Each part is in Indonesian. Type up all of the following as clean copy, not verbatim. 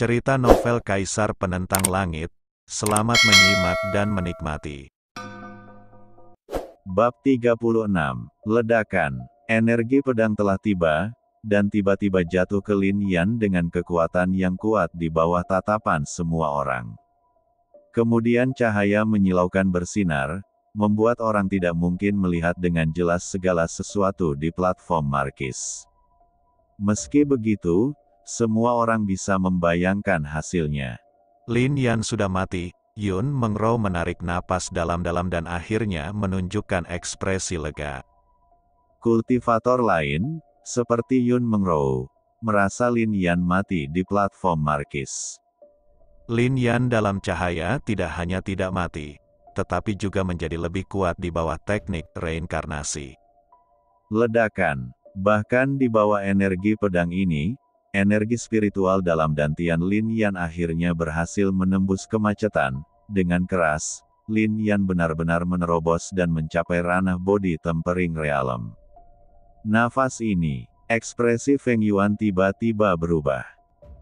Cerita novel Kaisar Penentang Langit. Selamat menyimak dan menikmati. Bab 36. Ledakan. Energi pedang telah tiba, dan tiba-tiba jatuh ke Lin Yan dengan kekuatan yang kuat di bawah tatapan semua orang. Kemudian cahaya menyilaukan bersinar, membuat orang tidak mungkin melihat dengan jelas segala sesuatu di platform markis. Meski begitu, semua orang bisa membayangkan hasilnya. Lin Yan sudah mati. Yun Mengrou menarik napas dalam-dalam dan akhirnya menunjukkan ekspresi lega. Kultivator lain, seperti Yun Mengrou, merasa Lin Yan mati di platform markis. Lin Yan dalam cahaya tidak hanya tidak mati, tetapi juga menjadi lebih kuat di bawah teknik reinkarnasi. Ledakan. Bahkan di bawah energi pedang ini, energi spiritual dalam dantian Lin Yan akhirnya berhasil menembus kemacetan. Dengan keras, Lin Yan benar-benar menerobos dan mencapai ranah body tempering realm. Nafas ini, ekspresi Feng Yuan tiba-tiba berubah.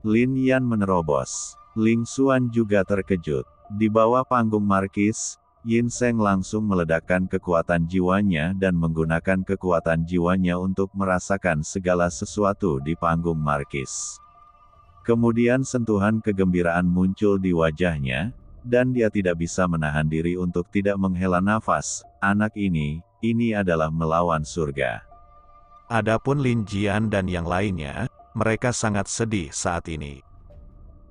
Lin Yan menerobos. Ling Xuan juga terkejut. Di bawah panggung markis, Yin Seng langsung meledakkan kekuatan jiwanya dan menggunakan kekuatan jiwanya untuk merasakan segala sesuatu di panggung markis. Kemudian sentuhan kegembiraan muncul di wajahnya, dan dia tidak bisa menahan diri untuk tidak menghela nafas. Anak ini adalah melawan surga. Adapun Lin Jian dan yang lainnya, mereka sangat sedih saat ini.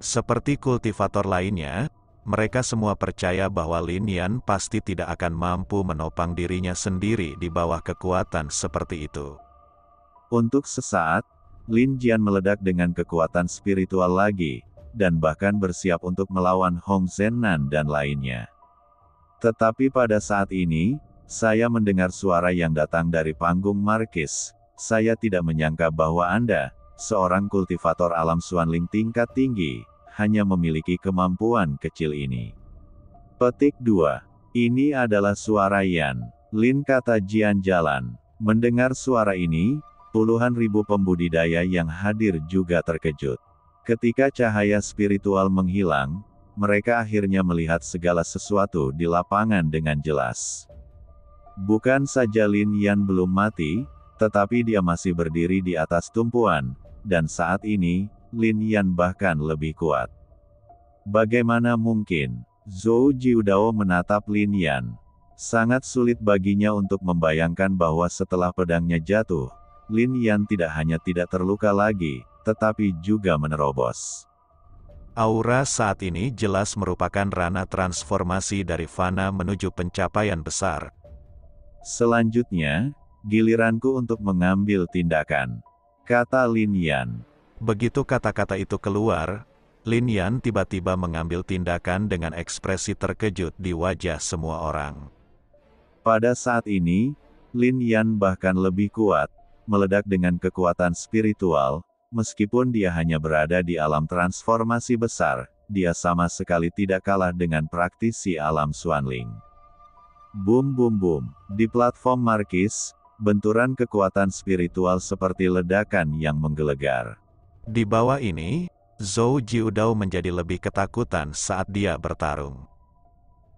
Seperti kultivator lainnya, mereka semua percaya bahwa Lin Yan pasti tidak akan mampu menopang dirinya sendiri di bawah kekuatan seperti itu. Untuk sesaat, Lin Jian meledak dengan kekuatan spiritual lagi, dan bahkan bersiap untuk melawan Hong Zhennan dan lainnya. Tetapi pada saat ini, saya mendengar suara yang datang dari panggung markis. Saya tidak menyangka bahwa Anda, seorang kultivator alam Xuanling tingkat tinggi, hanya memiliki kemampuan kecil ini. Petik 2. Ini adalah suara Yan. Lin, kata Jian Jalan. Mendengar suara ini, puluhan ribu pembudidaya yang hadir juga terkejut. Ketika cahaya spiritual menghilang, mereka akhirnya melihat segala sesuatu di lapangan dengan jelas. Bukan saja Lin Yan belum mati, tetapi dia masih berdiri di atas tumpuan, dan saat ini, Lin Yan bahkan lebih kuat. Bagaimana mungkin? Zhou Jiudao menatap Lin Yan. Sangat sulit baginya untuk membayangkan bahwa setelah pedangnya jatuh, Lin Yan tidak hanya tidak terluka lagi, tetapi juga menerobos. Aura saat ini jelas merupakan ranah transformasi dari fana menuju pencapaian besar. Selanjutnya, giliranku untuk mengambil tindakan, kata Lin Yan. Begitu kata-kata itu keluar, Lin Yan tiba-tiba mengambil tindakan dengan ekspresi terkejut di wajah semua orang. Pada saat ini, Lin Yan bahkan lebih kuat, meledak dengan kekuatan spiritual, meskipun dia hanya berada di alam transformasi besar, dia sama sekali tidak kalah dengan praktisi alam Xuanling. Boom boom boom, di platform markis, benturan kekuatan spiritual seperti ledakan yang menggelegar. Di bawah ini, Zhou Jiudao menjadi lebih ketakutan saat dia bertarung.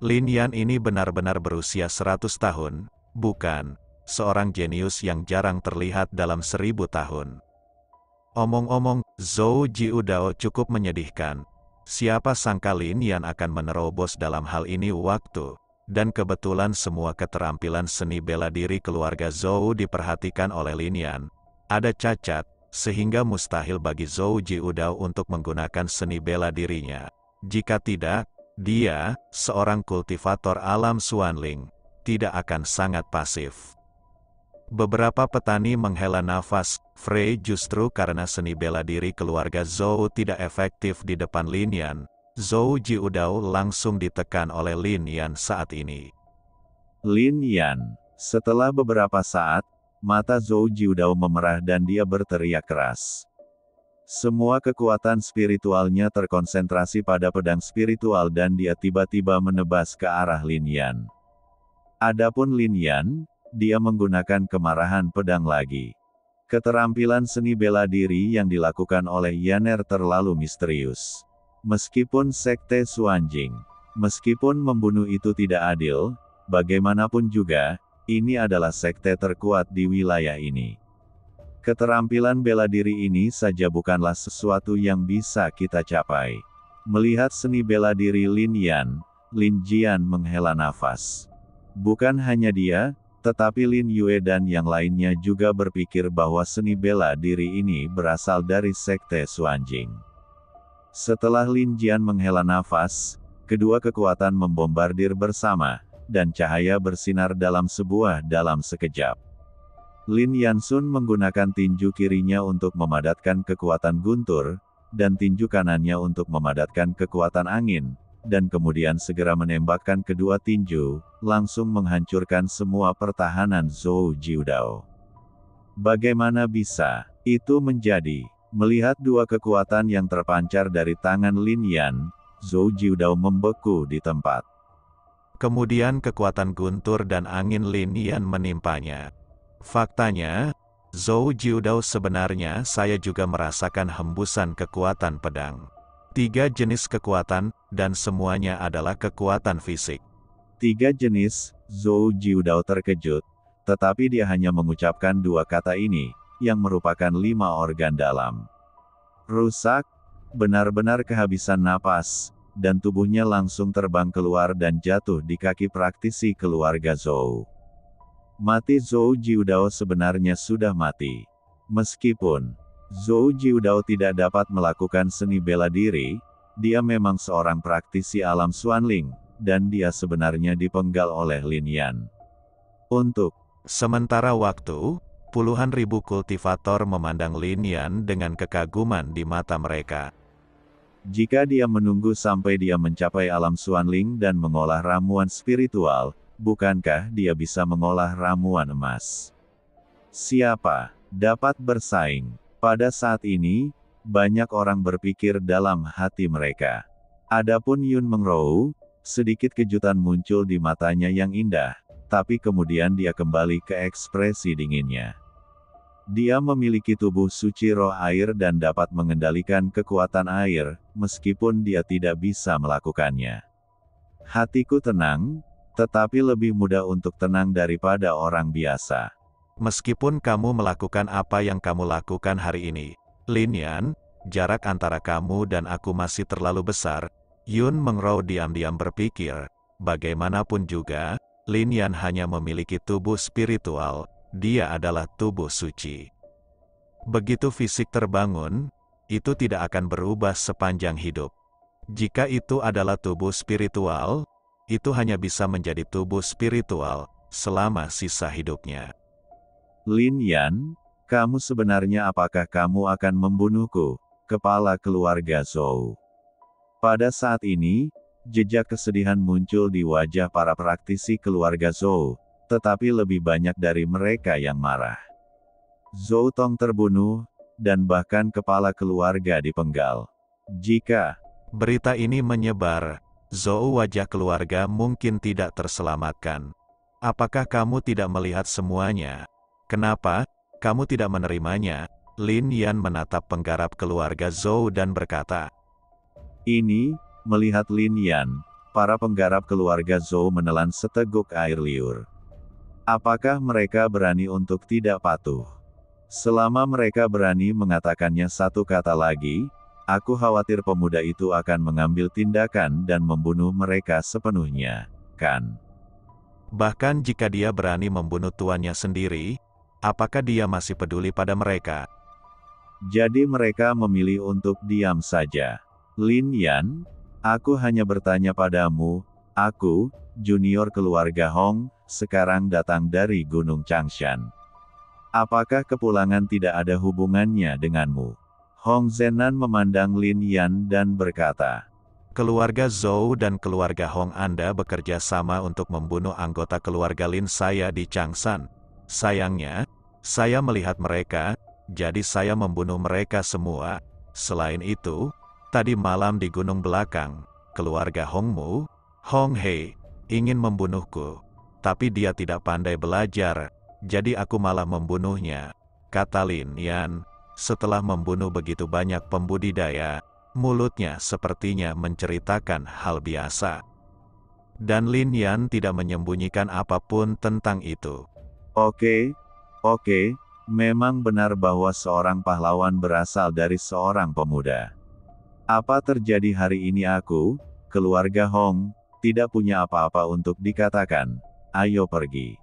Lin Yan ini benar-benar berusia 100 tahun, bukan seorang jenius yang jarang terlihat dalam 1000 tahun. Omong-omong, Zhou Jiudao cukup menyedihkan. Siapa sangka Lin Yan akan menerobos dalam hal ini waktu, dan kebetulan semua keterampilan seni bela diri keluarga Zhou diperhatikan oleh Lin Yan. Ada cacat, sehingga mustahil bagi Zhou Jiudao untuk menggunakan seni bela dirinya. Jika tidak, dia, seorang kultivator alam Xuanling, tidak akan sangat pasif. Beberapa petani menghela nafas, Frey justru karena seni bela diri keluarga Zhou tidak efektif di depan Lin Yan. Zhou Jiudao langsung ditekan oleh Lin Yan saat ini. Lin Yan, setelah beberapa saat, mata Zhou Jiudao memerah dan dia berteriak keras. Semua kekuatan spiritualnya terkonsentrasi pada pedang spiritual dan dia tiba-tiba menebas ke arah Lin Yan. Adapun Lin Yan, dia menggunakan kemarahan pedang lagi. Keterampilan seni bela diri yang dilakukan oleh Yaner terlalu misterius. Meskipun Sekte Suanjing, meskipun membunuh itu tidak adil, bagaimanapun juga, ini adalah sekte terkuat di wilayah ini. Keterampilan bela diri ini saja bukanlah sesuatu yang bisa kita capai. Melihat seni bela diri Lin Jian menghela nafas. Bukan hanya dia, tetapi Lin Yue dan yang lainnya juga berpikir bahwa seni bela diri ini berasal dari Sekte Suanjing. Setelah Lin Jian menghela nafas, kedua kekuatan membombardir bersama, dan cahaya bersinar dalam sekejap. Lin Yansun menggunakan tinju kirinya untuk memadatkan kekuatan guntur, dan tinju kanannya untuk memadatkan kekuatan angin, dan kemudian segera menembakkan kedua tinju, langsung menghancurkan semua pertahanan Zhou Jiudao. Bagaimana bisa itu menjadi? Melihat dua kekuatan yang terpancar dari tangan Lin Yan, Zhou Jiudao membeku di tempat. Kemudian kekuatan guntur dan angin Lin Yan menimpanya. Faktanya, Zhou Jiudao sebenarnya saya juga merasakan hembusan kekuatan pedang. 3 jenis kekuatan, dan semuanya adalah kekuatan fisik. 3 jenis, Zhou Jiudao terkejut, tetapi dia hanya mengucapkan 2 kata ini, yang merupakan 5 organ dalam. Rusak, benar-benar kehabisan napas, dan tubuhnya langsung terbang keluar dan jatuh di kaki praktisi keluarga Zhou. Mati Zhou Jiudao sebenarnya sudah mati. Meskipun Zhou Jiudao tidak dapat melakukan seni bela diri, dia memang seorang praktisi alam Xuanling, dan dia sebenarnya dipenggal oleh Lin Yan. Untuk sementara waktu, puluhan ribu kultivator memandang Lin Yan dengan kekaguman di mata mereka. Jika dia menunggu sampai dia mencapai alam Xuanling dan mengolah ramuan spiritual, bukankah dia bisa mengolah ramuan emas? Siapa dapat bersaing? Pada saat ini, banyak orang berpikir dalam hati mereka. Adapun Yun Mengrou, sedikit kejutan muncul di matanya yang indah, tapi kemudian dia kembali ke ekspresi dinginnya. Dia memiliki tubuh suci roh air dan dapat mengendalikan kekuatan air, meskipun dia tidak bisa melakukannya. Hatiku tenang, tetapi lebih mudah untuk tenang daripada orang biasa. Meskipun kamu melakukan apa yang kamu lakukan hari ini, Lin Yan, jarak antara kamu dan aku masih terlalu besar. Yun Mengrou diam-diam berpikir, bagaimanapun juga, Lin Yan hanya memiliki tubuh spiritual, dia adalah tubuh suci. Begitu fisik terbangun, itu tidak akan berubah sepanjang hidup. Jika itu adalah tubuh spiritual, itu hanya bisa menjadi tubuh spiritual, selama sisa hidupnya. Lin Yan, kamu sebenarnya apakah kamu akan membunuhku, kepala keluarga Zhou? Pada saat ini, jejak kesedihan muncul di wajah para praktisi keluarga Zhou, tetapi lebih banyak dari mereka yang marah. Zhou Tong terbunuh, dan bahkan kepala keluarga dipenggal. Jika berita ini menyebar, Zhou wajah keluarga mungkin tidak terselamatkan. Apakah kamu tidak melihat semuanya? Kenapa kamu tidak menerimanya? Lin Yan menatap penggarap keluarga Zhou dan berkata. Ini, melihat Lin Yan, para penggarap keluarga Zhou menelan seteguk air liur. Apakah mereka berani untuk tidak patuh? Selama mereka berani mengatakannya satu kata lagi, aku khawatir pemuda itu akan mengambil tindakan dan membunuh mereka sepenuhnya, kan? Bahkan jika dia berani membunuh tuannya sendiri, apakah dia masih peduli pada mereka? Jadi mereka memilih untuk diam saja. Lin Yan, aku hanya bertanya padamu, aku, junior keluarga Hong, sekarang datang dari Gunung Changshan. Apakah kepulangan tidak ada hubungannya denganmu? Hong Zenan memandang Lin Yan dan berkata, keluarga Zhou dan keluarga Hong Anda bekerja sama untuk membunuh anggota keluarga Lin saya di Changshan. Sayangnya, saya melihat mereka, jadi saya membunuh mereka semua. Selain itu, tadi malam di gunung belakang, keluarga Hongmu, Hong Hei, ingin membunuhku. Tapi dia tidak pandai belajar, jadi aku malah membunuhnya. kata Lin Yan. Setelah membunuh begitu banyak pembudidaya, mulutnya sepertinya menceritakan hal biasa. Dan Lin Yan tidak menyembunyikan apapun tentang itu. Oke, memang benar bahwa seorang pahlawan berasal dari seorang pemuda. Apa terjadi hari ini aku, keluarga Hong, tidak punya apa-apa untuk dikatakan. Ayo pergi.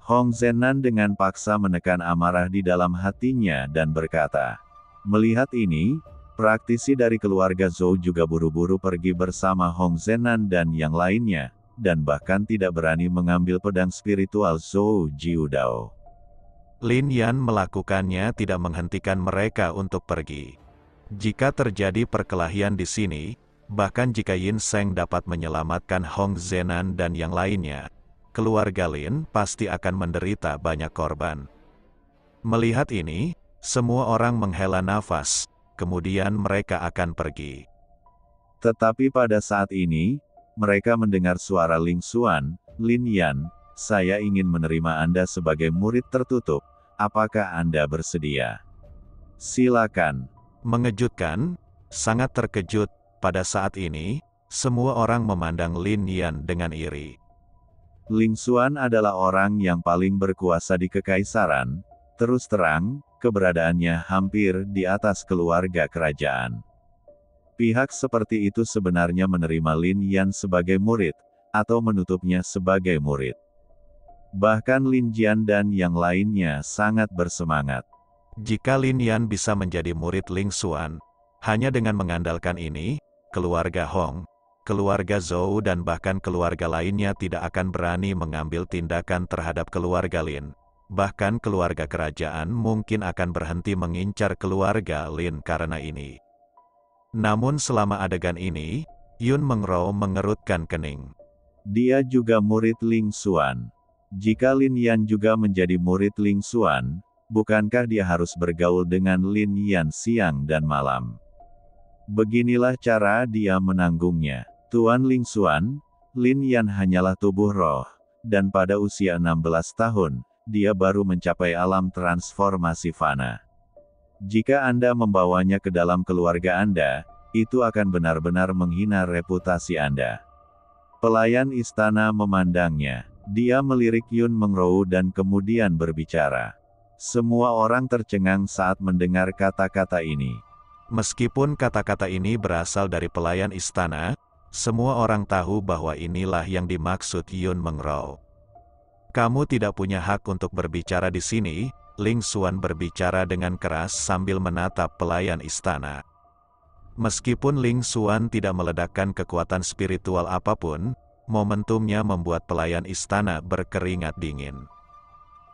Hong Zenan dengan paksa menekan amarah di dalam hatinya dan berkata. Melihat ini, praktisi dari keluarga Zhou juga buru-buru pergi bersama Hong Zenan dan yang lainnya, dan bahkan tidak berani mengambil pedang spiritual Zhou Jiudao. Lin Yan melakukannya tidak menghentikan mereka untuk pergi. Jika terjadi perkelahian di sini, bahkan jika Yin Seng dapat menyelamatkan Hong Zenan dan yang lainnya, keluarga Lin pasti akan menderita banyak korban. Melihat ini, semua orang menghela nafas, kemudian mereka akan pergi. Tetapi pada saat ini, mereka mendengar suara Ling Xuan. Lin Yan, saya ingin menerima Anda sebagai murid tertutup. Apakah Anda bersedia? Silakan. Mengejutkan, sangat terkejut, pada saat ini, semua orang memandang Lin Yan dengan iri. Ling Xuan adalah orang yang paling berkuasa di kekaisaran, terus terang, keberadaannya hampir di atas keluarga kerajaan. Pihak seperti itu sebenarnya menerima Lin Yan sebagai murid, atau menutupnya sebagai murid. Bahkan Lin Jian dan yang lainnya sangat bersemangat. Jika Lin Yan bisa menjadi murid Ling Xuan, hanya dengan mengandalkan ini, keluarga Hong, keluarga Zhou dan bahkan keluarga lainnya tidak akan berani mengambil tindakan terhadap keluarga Lin. Bahkan keluarga kerajaan mungkin akan berhenti mengincar keluarga Lin karena ini. Namun selama adegan ini, Yun Mengrou mengerutkan kening. Dia juga murid Ling Xuan. Jika Lin Yan juga menjadi murid Ling Xuan, bukankah dia harus bergaul dengan Lin Yan siang dan malam? Beginilah cara dia menanggungnya. Tuan Ling Xuan, Lin Yan hanyalah tubuh roh, dan pada usia 16 tahun, dia baru mencapai alam transformasi fana. Jika Anda membawanya ke dalam keluarga Anda, itu akan benar-benar menghina reputasi Anda. Pelayan istana memandangnya. Dia melirik Yun Mengrou dan kemudian berbicara. Semua orang tercengang saat mendengar kata-kata ini. Meskipun kata-kata ini berasal dari pelayan istana, semua orang tahu bahwa inilah yang dimaksud Yun Mengrou. Kamu tidak punya hak untuk berbicara di sini, Ling Xuan berbicara dengan keras sambil menatap pelayan istana. Meskipun Ling Xuan tidak meledakkan kekuatan spiritual apapun, momentumnya membuat pelayan istana berkeringat dingin.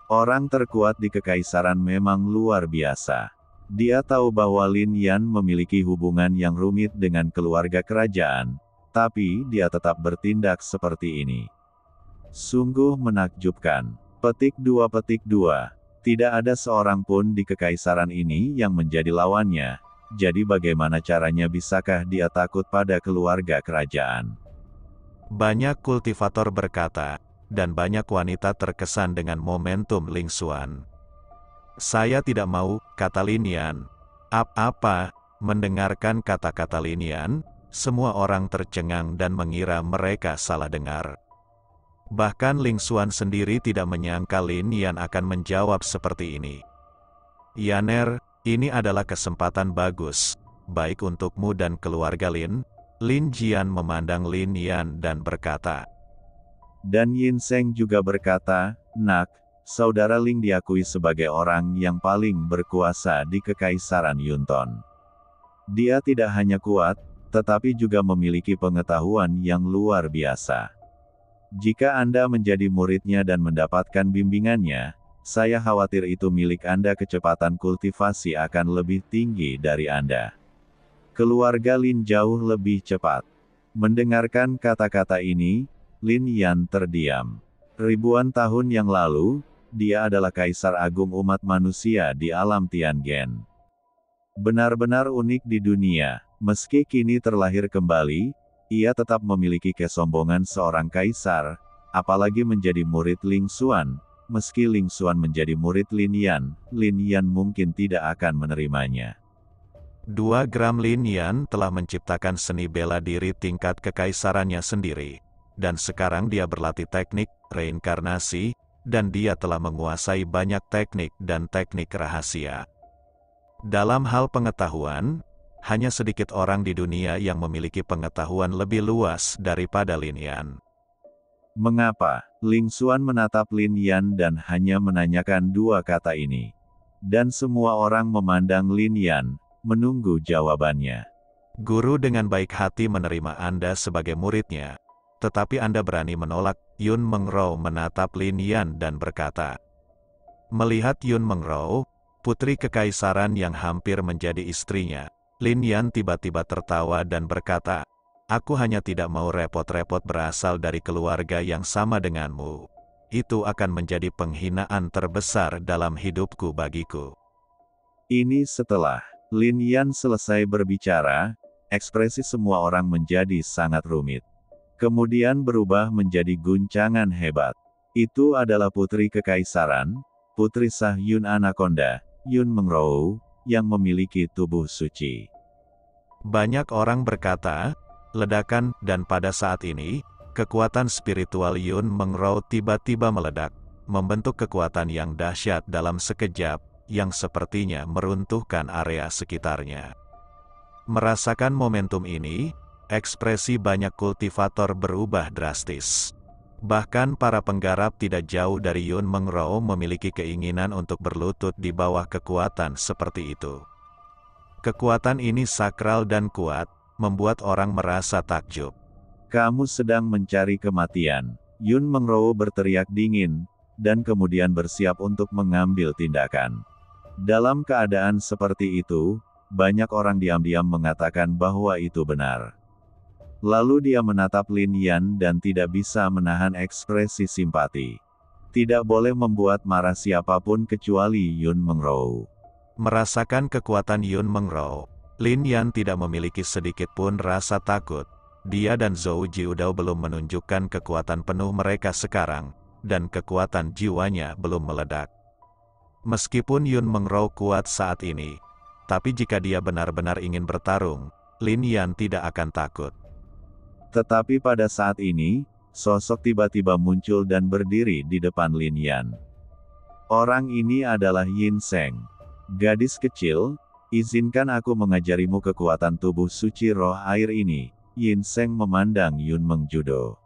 Orang terkuat di kekaisaran memang luar biasa. Dia tahu bahwa Lin Yan memiliki hubungan yang rumit dengan keluarga kerajaan, tapi dia tetap bertindak seperti ini. Sungguh menakjubkan. Petik 2. Tidak ada seorang pun di kekaisaran ini yang menjadi lawannya, jadi bagaimana caranya bisakah dia takut pada keluarga kerajaan? Banyak kultivator berkata, dan banyak wanita terkesan dengan momentum Ling Xuan. Saya tidak mau, kata Lin Yan. Apa? Mendengarkan kata-kata Lin Yan, semua orang tercengang dan mengira mereka salah dengar. Bahkan Ling Xuan sendiri tidak menyangka Lin Yan akan menjawab seperti ini. Yaner, ini adalah kesempatan bagus, baik untukmu dan keluarga Lin. Lin Jian memandang Lin Yan dan berkata. Dan Yin Seng juga berkata, Nak, saudara Ling diakui sebagai orang yang paling berkuasa di kekaisaran Yunton. Dia tidak hanya kuat, tetapi juga memiliki pengetahuan yang luar biasa. Jika Anda menjadi muridnya dan mendapatkan bimbingannya, saya khawatir itu milik Anda kecepatan kultivasi akan lebih tinggi dari Anda. Keluarga Lin jauh lebih cepat. Mendengarkan kata-kata ini, Lin Yan terdiam. Ribuan tahun yang lalu, dia adalah kaisar agung umat manusia di alam Tiangen. Benar-benar unik di dunia, meski kini terlahir kembali, ia tetap memiliki kesombongan seorang kaisar, apalagi menjadi murid Ling Xuan, meski Ling Xuan menjadi murid Lin Yan mungkin tidak akan menerimanya. 2 Gram Lin Yan telah menciptakan seni bela diri tingkat kekaisarannya sendiri, dan sekarang dia berlatih teknik reinkarnasi, dan dia telah menguasai banyak teknik dan teknik rahasia. Dalam hal pengetahuan, hanya sedikit orang di dunia yang memiliki pengetahuan lebih luas daripada Lin Yan. Mengapa? Ling Xuan menatap Lin Yan dan hanya menanyakan 2 kata ini. Dan semua orang memandang Lin Yan, menunggu jawabannya. Guru dengan baik hati menerima Anda sebagai muridnya, tetapi Anda berani menolak. Yun Mengrou menatap Lin Yan dan berkata, melihat Yun Mengrou, putri kekaisaran yang hampir menjadi istrinya, Lin Yan tiba-tiba tertawa dan berkata, aku hanya tidak mau repot-repot berasal dari keluarga yang sama denganmu. Itu akan menjadi penghinaan terbesar dalam hidupku bagiku. Ini setelah Lin Yan selesai berbicara, ekspresi semua orang menjadi sangat rumit. Kemudian berubah menjadi guncangan hebat. Itu adalah putri kekaisaran, putri sah Yun Anaconda, Yun Mengrou, yang memiliki tubuh suci. Banyak orang berkata, ledakan, dan pada saat ini, kekuatan spiritual Yun Mengrou tiba-tiba meledak, membentuk kekuatan yang dahsyat dalam sekejap, yang sepertinya meruntuhkan area sekitarnya. Merasakan momentum ini, ekspresi banyak kultivator berubah drastis. Bahkan para penggarap tidak jauh dari Yun Mengrou memiliki keinginan untuk berlutut di bawah kekuatan seperti itu. Kekuatan ini sakral dan kuat, membuat orang merasa takjub. Kamu sedang mencari kematian. Yun Mengrou berteriak dingin, dan kemudian bersiap untuk mengambil tindakan. Dalam keadaan seperti itu, banyak orang diam-diam mengatakan bahwa itu benar. Lalu dia menatap Lin Yan dan tidak bisa menahan ekspresi simpati. Tidak boleh membuat marah siapapun kecuali Yun Mengrou. Merasakan kekuatan Yun Mengrou, Lin Yan tidak memiliki sedikit pun rasa takut. Dia dan Zhou Jiudao belum menunjukkan kekuatan penuh mereka sekarang, dan kekuatan jiwanya belum meledak. Meskipun Yun Mengrou kuat saat ini, tapi jika dia benar-benar ingin bertarung, Lin Yan tidak akan takut. Tetapi pada saat ini, sosok tiba-tiba muncul dan berdiri di depan Lin Yan. Orang ini adalah Yin Seng. Gadis kecil, izinkan aku mengajarimu kekuatan tubuh suci roh air ini. Yin Seng memandang Yun Mengjudo.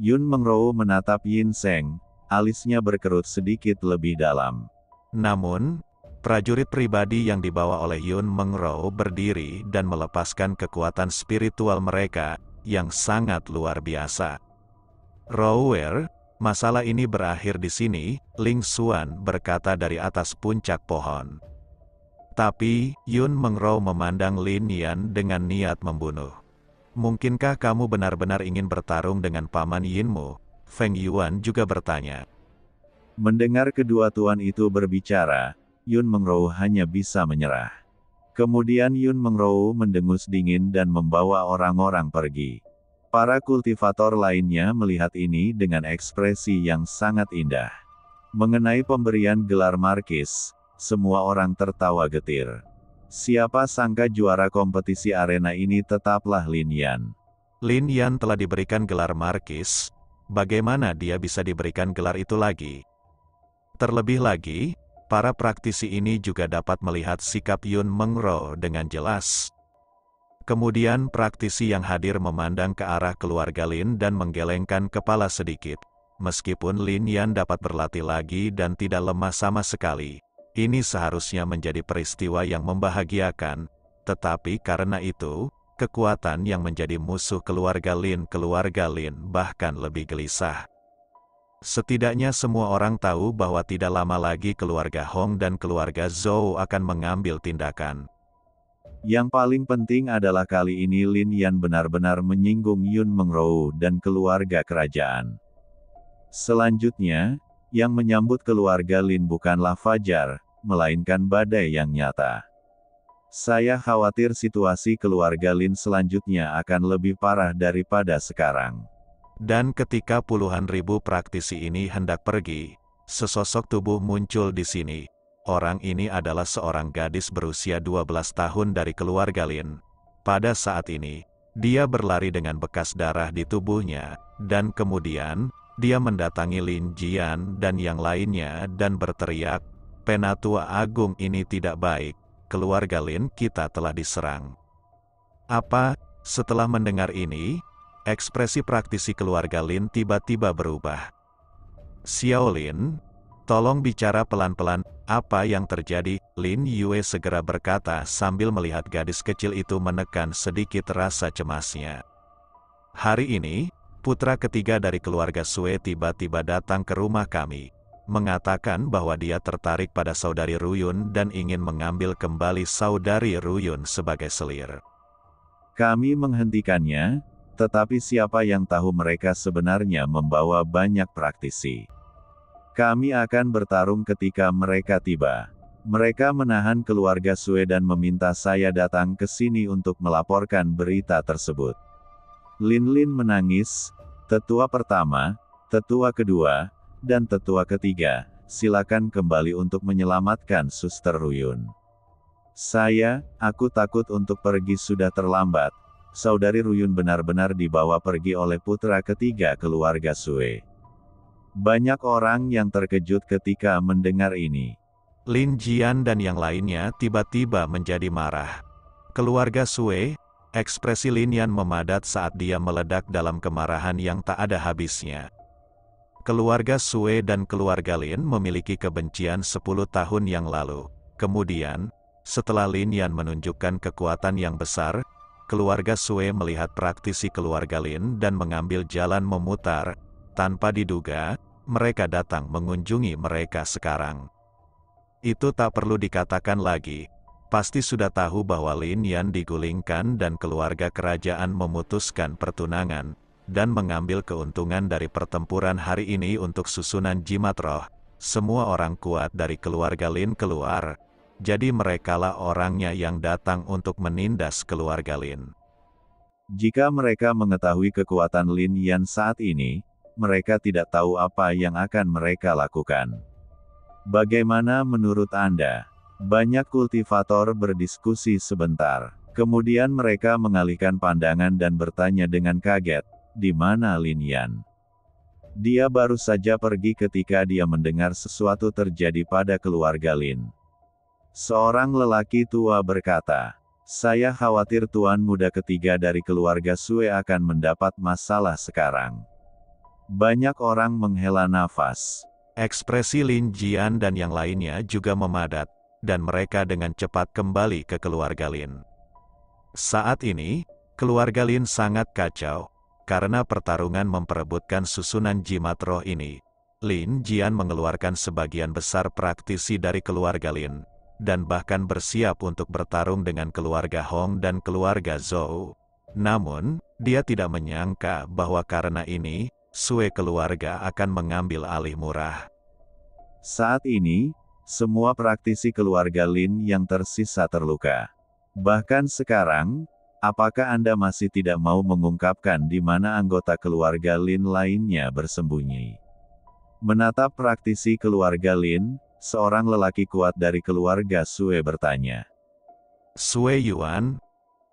Yun Mengrou menatap Yin Seng, alisnya berkerut sedikit lebih dalam. Namun, prajurit pribadi yang dibawa oleh Yun Mengrou berdiri dan melepaskan kekuatan spiritual mereka, yang sangat luar biasa. Rower, masalah ini berakhir di sini, Ling Xuan berkata dari atas puncak pohon. Tapi, Yun Mengrou memandang Lin Yan dengan niat membunuh. Mungkinkah kamu benar-benar ingin bertarung dengan paman Yinmu? Feng Yuan juga bertanya. Mendengar kedua tuan itu berbicara, Yun Mengrou hanya bisa menyerah. Kemudian Yun Mengrou mendengus dingin dan membawa orang-orang pergi. Para kultivator lainnya melihat ini dengan ekspresi yang sangat indah. Mengenai pemberian gelar markis, semua orang tertawa getir. Siapa sangka juara kompetisi arena ini tetaplah Lin Yan. Lin Yan telah diberikan gelar markis, bagaimana dia bisa diberikan gelar itu lagi? Terlebih lagi, para praktisi ini juga dapat melihat sikap Yun Mengrou dengan jelas. Kemudian praktisi yang hadir memandang ke arah keluarga Lin dan menggelengkan kepala sedikit. Meskipun Lin Yan dapat berlatih lagi dan tidak lemah sama sekali, ini seharusnya menjadi peristiwa yang membahagiakan, tetapi karena itu, kekuatan yang menjadi musuh keluarga Lin bahkan lebih gelisah. Setidaknya semua orang tahu bahwa tidak lama lagi keluarga Hong dan keluarga Zhou akan mengambil tindakan. Yang paling penting adalah kali ini Lin Yan benar-benar menyinggung Yun Mengrou dan keluarga kerajaan. Selanjutnya, yang menyambut keluarga Lin bukanlah fajar, melainkan badai yang nyata. Saya khawatir situasi keluarga Lin selanjutnya akan lebih parah daripada sekarang. Dan ketika puluhan ribu praktisi ini hendak pergi, sesosok tubuh muncul di sini. Orang ini adalah seorang gadis berusia 12 tahun dari keluarga Lin. Pada saat ini, dia berlari dengan bekas darah di tubuhnya, dan kemudian, dia mendatangi Lin Jian dan yang lainnya dan berteriak, "Penatua Agung ini tidak baik, keluarga Lin kita telah diserang." Apa? Setelah mendengar ini, ekspresi praktisi keluarga Lin tiba-tiba berubah. "Xiao Lin, tolong bicara pelan-pelan, apa yang terjadi?" Lin Yue segera berkata sambil melihat gadis kecil itu menekan sedikit rasa cemasnya. "Hari ini, putra ketiga dari keluarga Sue tiba-tiba datang ke rumah kami, mengatakan bahwa dia tertarik pada saudari Ruyun dan ingin mengambil kembali saudari Ruyun sebagai selir. Kami menghentikannya, tetapi siapa yang tahu mereka sebenarnya membawa banyak praktisi. Kami akan bertarung ketika mereka tiba. Mereka menahan keluarga Sue dan meminta saya datang ke sini untuk melaporkan berita tersebut." Lin Lin menangis. "Tetua pertama, tetua kedua, dan tetua ketiga, silakan kembali untuk menyelamatkan Suster Ruyun. Aku takut untuk pergi sudah terlambat." Saudari Ruyun benar-benar dibawa pergi oleh putra ketiga keluarga Sue. Banyak orang yang terkejut ketika mendengar ini. Lin Jian dan yang lainnya tiba-tiba menjadi marah. Keluarga Sue, ekspresi Lin Yan memadat saat dia meledak dalam kemarahan yang tak ada habisnya. Keluarga Sue dan keluarga Lin memiliki kebencian 10 tahun yang lalu. Kemudian, setelah Lin Yan menunjukkan kekuatan yang besar, keluarga Sue melihat praktisi keluarga Lin dan mengambil jalan memutar. Tanpa diduga, mereka datang mengunjungi mereka sekarang. Itu tak perlu dikatakan lagi. Pasti sudah tahu bahwa Lin Yan digulingkan dan keluarga kerajaan memutuskan pertunangan, dan mengambil keuntungan dari pertempuran hari ini untuk susunan jimat roh. Semua orang kuat dari keluarga Lin keluar. Jadi merekalah orangnya yang datang untuk menindas keluarga Lin. Jika mereka mengetahui kekuatan Lin Yan saat ini, mereka tidak tahu apa yang akan mereka lakukan. Bagaimana menurut Anda? Banyak kultivator berdiskusi sebentar. Kemudian mereka mengalihkan pandangan dan bertanya dengan kaget, "Di mana Lin Yan?" Dia baru saja pergi ketika dia mendengar sesuatu terjadi pada keluarga Lin. Seorang lelaki tua berkata, "Saya khawatir tuan muda ketiga dari keluarga Sue akan mendapat masalah sekarang." Banyak orang menghela nafas. Ekspresi Lin Jian dan yang lainnya juga memadat, dan mereka dengan cepat kembali ke keluarga Lin. Saat ini, keluarga Lin sangat kacau, karena pertarungan memperebutkan susunan jimat roh ini. Lin Jian mengeluarkan sebagian besar praktisi dari keluarga Lin, dan bahkan bersiap untuk bertarung dengan keluarga Hong dan keluarga Zhou. Namun, dia tidak menyangka bahwa karena ini, Sue keluarga akan mengambil alih murah. Saat ini, semua praktisi keluarga Lin yang tersisa terluka. Bahkan sekarang, apakah Anda masih tidak mau mengungkapkan di mana anggota keluarga Lin lainnya bersembunyi? Menatap praktisi keluarga Lin, seorang lelaki kuat dari keluarga Sue bertanya. "Sue Yuan,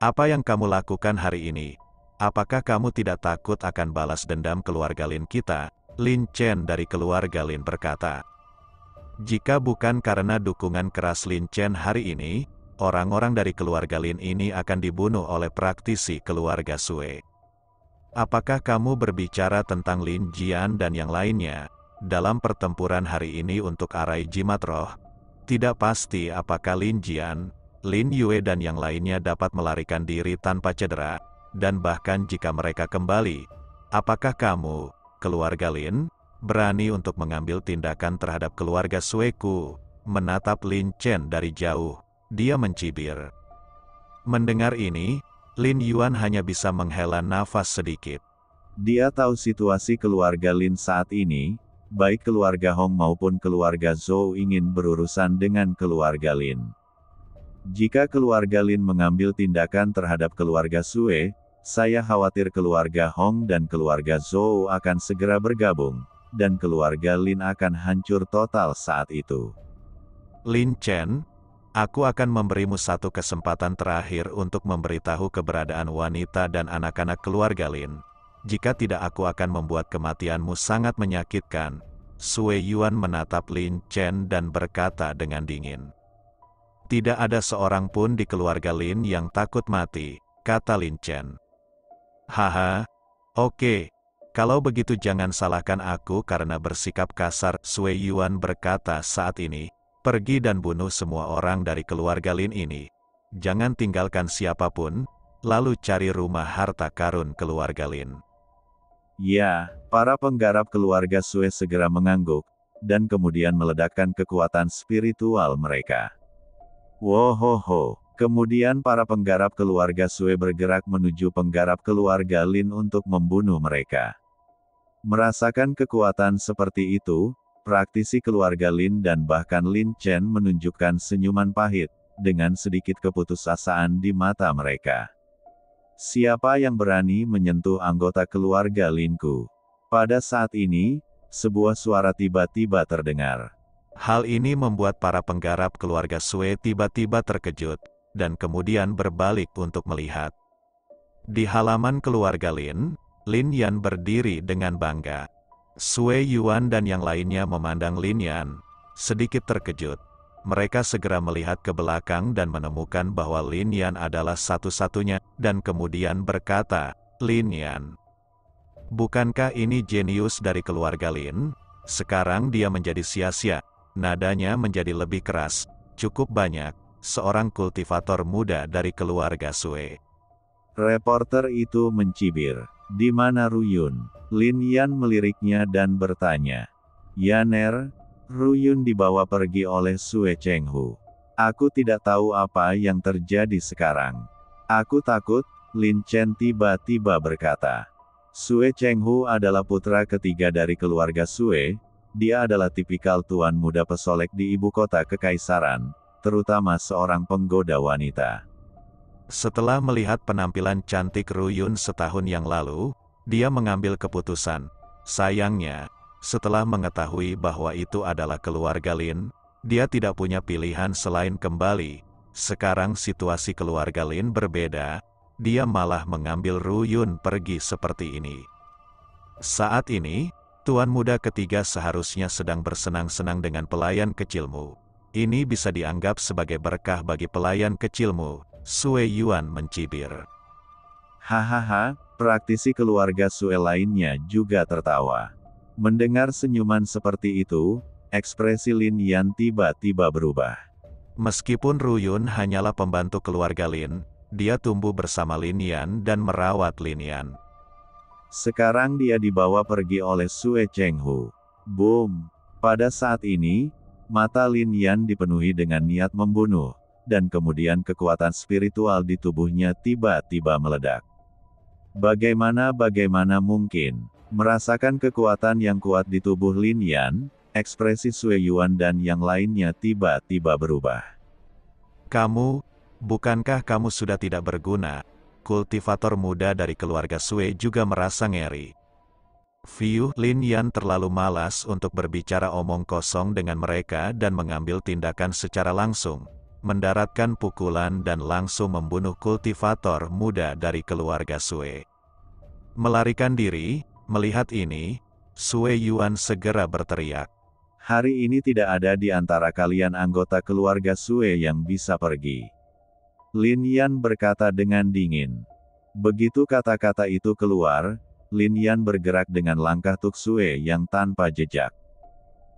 apa yang kamu lakukan hari ini? Apakah kamu tidak takut akan balas dendam keluarga Lin kita?" Lin Chen dari keluarga Lin berkata. "Jika bukan karena dukungan keras Lin Chen hari ini, orang-orang dari keluarga Lin ini akan dibunuh oleh praktisi keluarga Sue." "Apakah kamu berbicara tentang Lin Jian dan yang lainnya dalam pertempuran hari ini untuk arai jimat roh? Tidak pasti apakah Lin Jian, Lin Yue dan yang lainnya dapat melarikan diri tanpa cedera, dan bahkan jika mereka kembali, apakah kamu, keluarga Lin, berani untuk mengambil tindakan terhadap keluarga Sueku?" Menatap Lin Chen dari jauh, dia mencibir. Mendengar ini, Lin Yuan hanya bisa menghela nafas sedikit. Dia tahu situasi keluarga Lin saat ini, baik keluarga Hong maupun keluarga Zhou ingin berurusan dengan keluarga Lin. Jika keluarga Lin mengambil tindakan terhadap keluarga Sue, saya khawatir keluarga Hong dan keluarga Zhou akan segera bergabung. dan keluarga Lin akan hancur total saat itu. Lin Chen, aku akan memberimu satu kesempatan terakhir untuk memberitahu keberadaan wanita dan anak-anak keluarga Lin. Jika tidak, aku akan membuat kematianmu sangat menyakitkan. Sui Yuan menatap Lin Chen dan berkata dengan dingin. Tidak ada seorang pun di keluarga Lin yang takut mati, kata Lin Chen. Haha, oke. Kalau begitu jangan salahkan aku karena bersikap kasar, Sui Yuan berkata saat ini. Pergi dan bunuh semua orang dari keluarga Lin ini. Jangan tinggalkan siapapun, lalu cari rumah harta karun keluarga Lin. Ya, para penggarap keluarga Sui segera mengangguk, dan kemudian meledakkan kekuatan spiritual mereka. Wohoho! Kemudian para penggarap keluarga Sui bergerak menuju penggarap keluarga Lin untuk membunuh mereka. Merasakan kekuatan seperti itu, praktisi keluarga Lin dan bahkan Lin Chen menunjukkan senyuman pahit, dengan sedikit keputusasaan di mata mereka. Siapa yang berani menyentuh anggota keluarga Linku? Pada saat ini, sebuah suara tiba-tiba terdengar. Hal ini membuat para penggarap keluarga Sui tiba-tiba terkejut, dan kemudian berbalik untuk melihat. Di halaman keluarga Lin, Lin Yan berdiri dengan bangga. Sui Yuan dan yang lainnya memandang Lin Yan, sedikit terkejut. Mereka segera melihat ke belakang dan menemukan bahwa Lin Yan adalah satu-satunya, dan kemudian berkata, Lin Yan, bukankah ini jenius dari keluarga Lin? Sekarang dia menjadi sia-sia. Nadanya menjadi lebih keras, cukup banyak, seorang kultivator muda dari keluarga Sui. Reporter itu mencibir. Di mana Ruyun? Lin Yan meliriknya dan bertanya. Yaner, Ruyun dibawa pergi oleh Sui Chenghu. Aku tidak tahu apa yang terjadi sekarang. Aku takut, Lin Chen tiba-tiba berkata. Sui Chenghu adalah putra ketiga dari keluarga Sui. Dia adalah tipikal tuan muda pesolek di ibu kota kekaisaran, terutama seorang penggoda wanita. Setelah melihat penampilan cantik Ruyun setahun yang lalu, dia mengambil keputusan. Sayangnya, setelah mengetahui bahwa itu adalah keluarga Lin, dia tidak punya pilihan selain kembali. Sekarang situasi keluarga Lin berbeda, dia malah mengambil Ruyun pergi seperti ini. Saat ini, tuan muda ketiga seharusnya sedang bersenang-senang dengan pelayan kecilmu. Ini bisa dianggap sebagai berkah bagi pelayan kecilmu. Sui Yuan mencibir. Hahaha, praktisi keluarga Sui lainnya juga tertawa. Mendengar senyuman seperti itu, ekspresi Lin Yan tiba-tiba berubah. Meskipun Ruyun hanyalah pembantu keluarga Lin, dia tumbuh bersama Lin Yan dan merawat Lin Yan. Sekarang dia dibawa pergi oleh Sui Chenghu. Boom! Pada saat ini, mata Lin Yan dipenuhi dengan niat membunuh. Dan kemudian kekuatan spiritual di tubuhnya tiba-tiba meledak. Bagaimana mungkin? Merasakan kekuatan yang kuat di tubuh Lin Yan, ekspresi Sui Yuan dan yang lainnya tiba-tiba berubah. Bukankah kamu sudah tidak berguna? Kultivator muda dari keluarga Sui juga merasa ngeri. Lin Yan terlalu malas untuk berbicara omong kosong dengan mereka dan mengambil tindakan secara langsung. Mendaratkan pukulan dan langsung membunuh kultivator muda dari keluarga Sui. Melarikan diri, melihat ini, Sui Yuan segera berteriak. Hari ini tidak ada di antara kalian anggota keluarga Sui yang bisa pergi. Lin Yan berkata dengan dingin. Begitu kata-kata itu keluar, Lin Yan bergerak dengan langkah Tuk Sui yang tanpa jejak.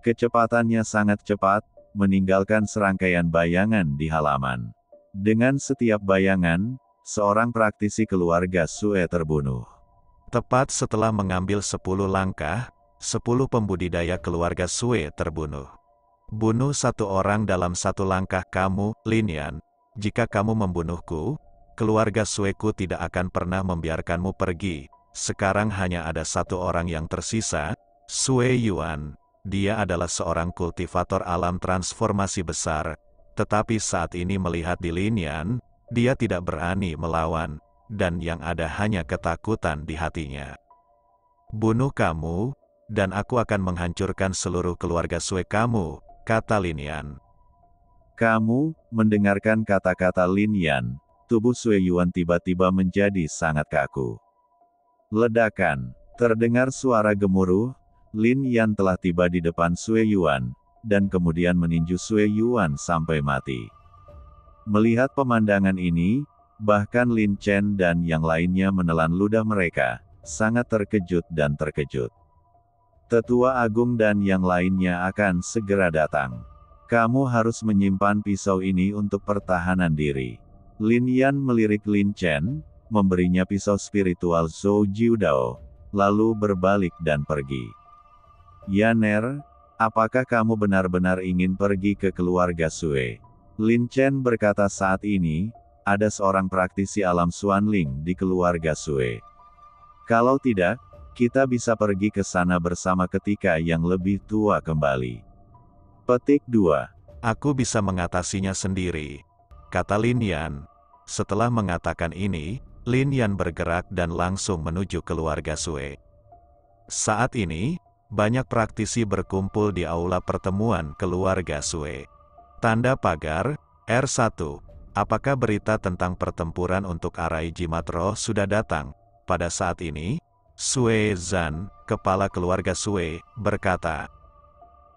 Kecepatannya sangat cepat, meninggalkan serangkaian bayangan di halaman. Dengan setiap bayangan, seorang praktisi keluarga Sui terbunuh. Tepat setelah mengambil 10 langkah, 10 pembudidaya keluarga Sui terbunuh. Bunuh satu orang dalam satu langkah kamu, Lin Yan. Jika kamu membunuhku, keluarga Suiku tidak akan pernah membiarkanmu pergi. Sekarang hanya ada satu orang yang tersisa, Sui Yuan. Dia adalah seorang kultivator alam transformasi besar, tetapi saat ini melihat di Lin Yan, dia tidak berani melawan, dan yang ada hanya ketakutan di hatinya. Bunuh kamu, dan aku akan menghancurkan seluruh keluarga Sue kamu, kata Lin Yan. Kamu, mendengarkan kata-kata Lin Yan, tubuh Sue Yuan tiba-tiba menjadi sangat kaku. Ledakan, terdengar suara gemuruh, Lin Yan telah tiba di depan Sue Yuan, dan kemudian meninju Sue Yuan sampai mati. Melihat pemandangan ini, bahkan Lin Chen dan yang lainnya menelan ludah mereka, sangat terkejut dan terkejut. Tetua Agung dan yang lainnya akan segera datang. Kamu harus menyimpan pisau ini untuk pertahanan diri. Lin Yan melirik Lin Chen, memberinya pisau spiritual Zhou Jiudao, lalu berbalik dan pergi. Yaner, apakah kamu benar-benar ingin pergi ke keluarga Sue? Lin Chen berkata saat ini, ada seorang praktisi alam Xuanling di keluarga Sue. Kalau tidak, kita bisa pergi ke sana bersama ketika yang lebih tua kembali. Petik 2. Aku bisa mengatasinya sendiri, kata Lin Yan. Setelah mengatakan ini, Lin Yan bergerak dan langsung menuju keluarga Sue. Saat ini, banyak praktisi berkumpul di aula pertemuan keluarga Sue. Tanda pagar, R1. Apakah berita tentang pertempuran untuk Arai Jimat Roh sudah datang? Pada saat ini, Sue Zhan, kepala keluarga Sue, berkata.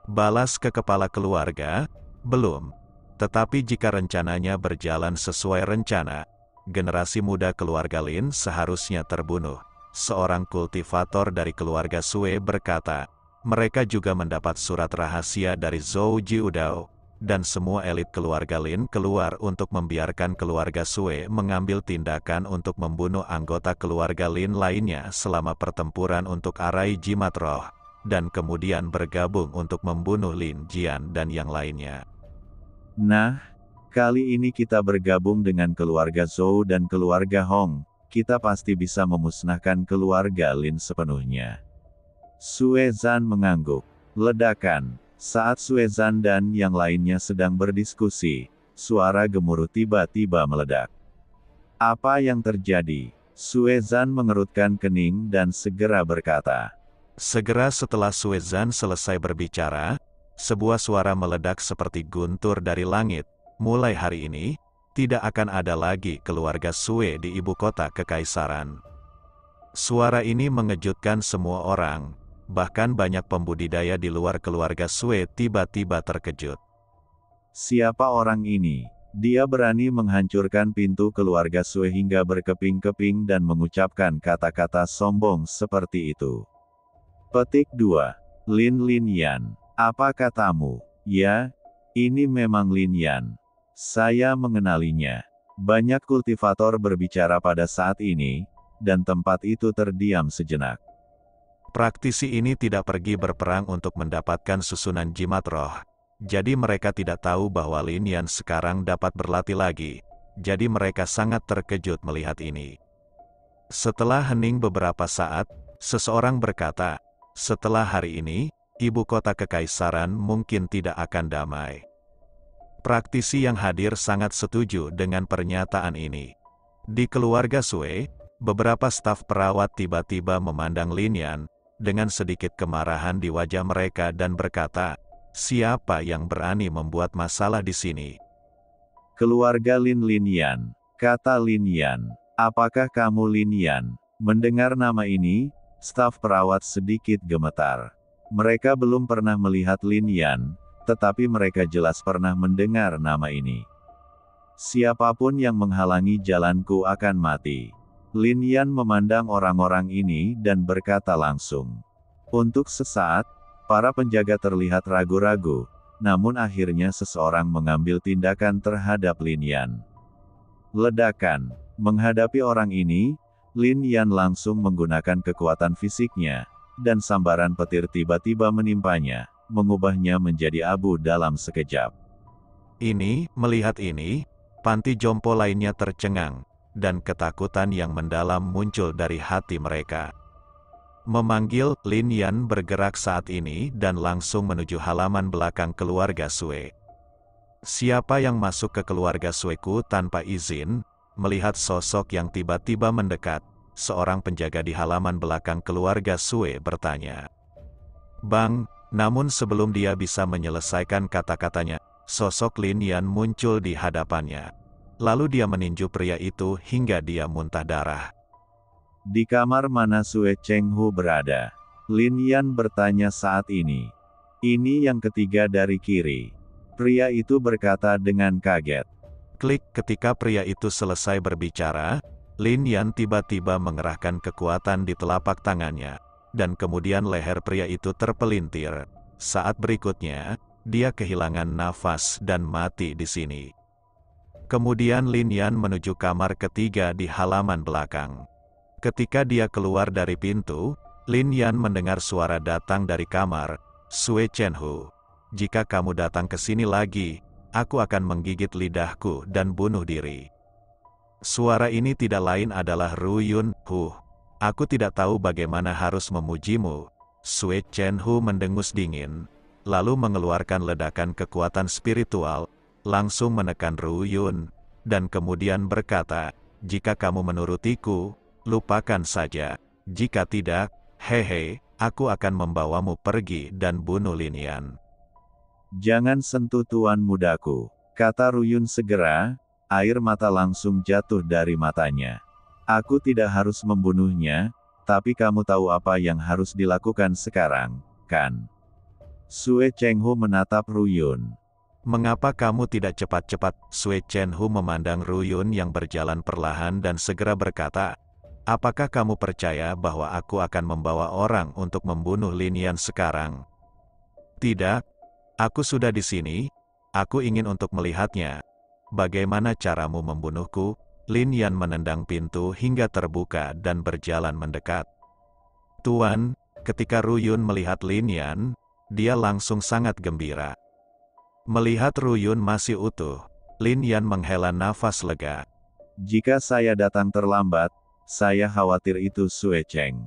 Balas ke kepala keluarga? Belum. Tetapi jika rencananya berjalan sesuai rencana, generasi muda keluarga Lin seharusnya terbunuh. Seorang kultivator dari keluarga Sue berkata, mereka juga mendapat surat rahasia dari Zhou Jiudao, dan semua elit keluarga Lin keluar untuk membiarkan keluarga Sue mengambil tindakan untuk membunuh anggota keluarga Lin lainnya selama pertempuran untuk Arai Jimat Roh, dan kemudian bergabung untuk membunuh Lin Jian dan yang lainnya. Nah, kali ini kita bergabung dengan keluarga Zhou dan keluarga Hong, kita pasti bisa memusnahkan keluarga Lin sepenuhnya. Sue Zhan mengangguk. Ledakan. Saat Sue Zhan dan yang lainnya sedang berdiskusi, suara gemuruh tiba-tiba meledak. Apa yang terjadi? Sue Zhan mengerutkan kening dan segera berkata. Segera setelah Sue Zhan selesai berbicara, sebuah suara meledak seperti guntur dari langit. Mulai hari ini, tidak akan ada lagi keluarga Sue di ibu kota kekaisaran. Suara ini mengejutkan semua orang, bahkan banyak pembudidaya di luar keluarga Sue tiba-tiba terkejut. Siapa orang ini? Dia berani menghancurkan pintu keluarga Sue hingga berkeping-keping dan mengucapkan kata-kata sombong seperti itu. Petik 2. Lin Yan. Apa katamu? Ya, ini memang Lin Yan. Saya mengenalinya. Banyak kultivator berbicara pada saat ini, dan tempat itu terdiam sejenak. Praktisi ini tidak pergi berperang untuk mendapatkan susunan jimat roh. Jadi mereka tidak tahu bahwa Lin Yan sekarang dapat berlatih lagi. Jadi mereka sangat terkejut melihat ini. Setelah hening beberapa saat, seseorang berkata, setelah hari ini, ibu kota kekaisaran mungkin tidak akan damai. Praktisi yang hadir sangat setuju dengan pernyataan ini. Di keluarga Sue, beberapa staf perawat tiba-tiba memandang Lin Yan, dengan sedikit kemarahan di wajah mereka dan berkata, siapa yang berani membuat masalah di sini? Keluarga Lin Yan, kata Lin Yan. Apakah kamu Lin Yan? Mendengar nama ini, staf perawat sedikit gemetar. Mereka belum pernah melihat Lin Yan, tetapi mereka jelas pernah mendengar nama ini. Siapapun yang menghalangi jalanku akan mati. Lin Yan memandang orang-orang ini dan berkata langsung. Untuk sesaat, para penjaga terlihat ragu-ragu, namun akhirnya seseorang mengambil tindakan terhadap Lin Yan. Ledakan. Menghadapi orang ini, Lin Yan langsung menggunakan kekuatan fisiknya, dan sambaran petir tiba-tiba menimpanya, mengubahnya menjadi abu dalam sekejap. Melihat ini, panti jompo lainnya tercengang, dan ketakutan yang mendalam muncul dari hati mereka. Memanggil, Lin Yan bergerak saat ini dan langsung menuju halaman belakang keluarga Sue. Siapa yang masuk ke keluarga Sueku tanpa izin? Melihat sosok yang tiba-tiba mendekat, seorang penjaga di halaman belakang keluarga Sue bertanya. Bang, namun sebelum dia bisa menyelesaikan kata-katanya, sosok Lin Yan muncul di hadapannya. Lalu dia meninju pria itu hingga dia muntah darah. Di kamar mana Sue Chenghu berada? Lin Yan bertanya saat ini. Ini yang ketiga dari kiri. Pria itu berkata dengan kaget. Klik, ketika pria itu selesai berbicara, Lin Yan tiba-tiba mengerahkan kekuatan di telapak tangannya, dan kemudian leher pria itu terpelintir. Saat berikutnya, dia kehilangan nafas dan mati di sini. Kemudian Lin Yan menuju kamar ketiga di halaman belakang. Ketika dia keluar dari pintu, Lin Yan mendengar suara datang dari kamar. Sue Chenhu, jika kamu datang ke sini lagi, aku akan menggigit lidahku dan bunuh diri. Suara ini tidak lain adalah Ru Yun Hu. Aku tidak tahu bagaimana harus memujimu. Sue Chenhu mendengus dingin, lalu mengeluarkan ledakan kekuatan spiritual, langsung menekan Ru Yun, dan kemudian berkata, jika kamu menurutiku, lupakan saja. Jika tidak, hehe, aku akan membawamu pergi dan bunuh Lin Yan. Jangan sentuh tuan mudaku, kata Ru Yun segera. Air mata langsung jatuh dari matanya. Aku tidak harus membunuhnya, tapi kamu tahu apa yang harus dilakukan sekarang, kan? Sue Chenghu menatap Ru Yun. Mengapa kamu tidak cepat-cepat? Sue Chenhu memandang Ru Yun yang berjalan perlahan dan segera berkata, apakah kamu percaya bahwa aku akan membawa orang untuk membunuh Lin Yan sekarang? Tidak, aku sudah di sini, aku ingin untuk melihatnya. Bagaimana caramu membunuhku? Lin Yan menendang pintu hingga terbuka dan berjalan mendekat. Tuan, ketika Ru Yun melihat Lin Yan, dia langsung sangat gembira. Melihat Ru Yun masih utuh, Lin Yan menghela nafas lega. Jika saya datang terlambat, saya khawatir itu Sue Cheng.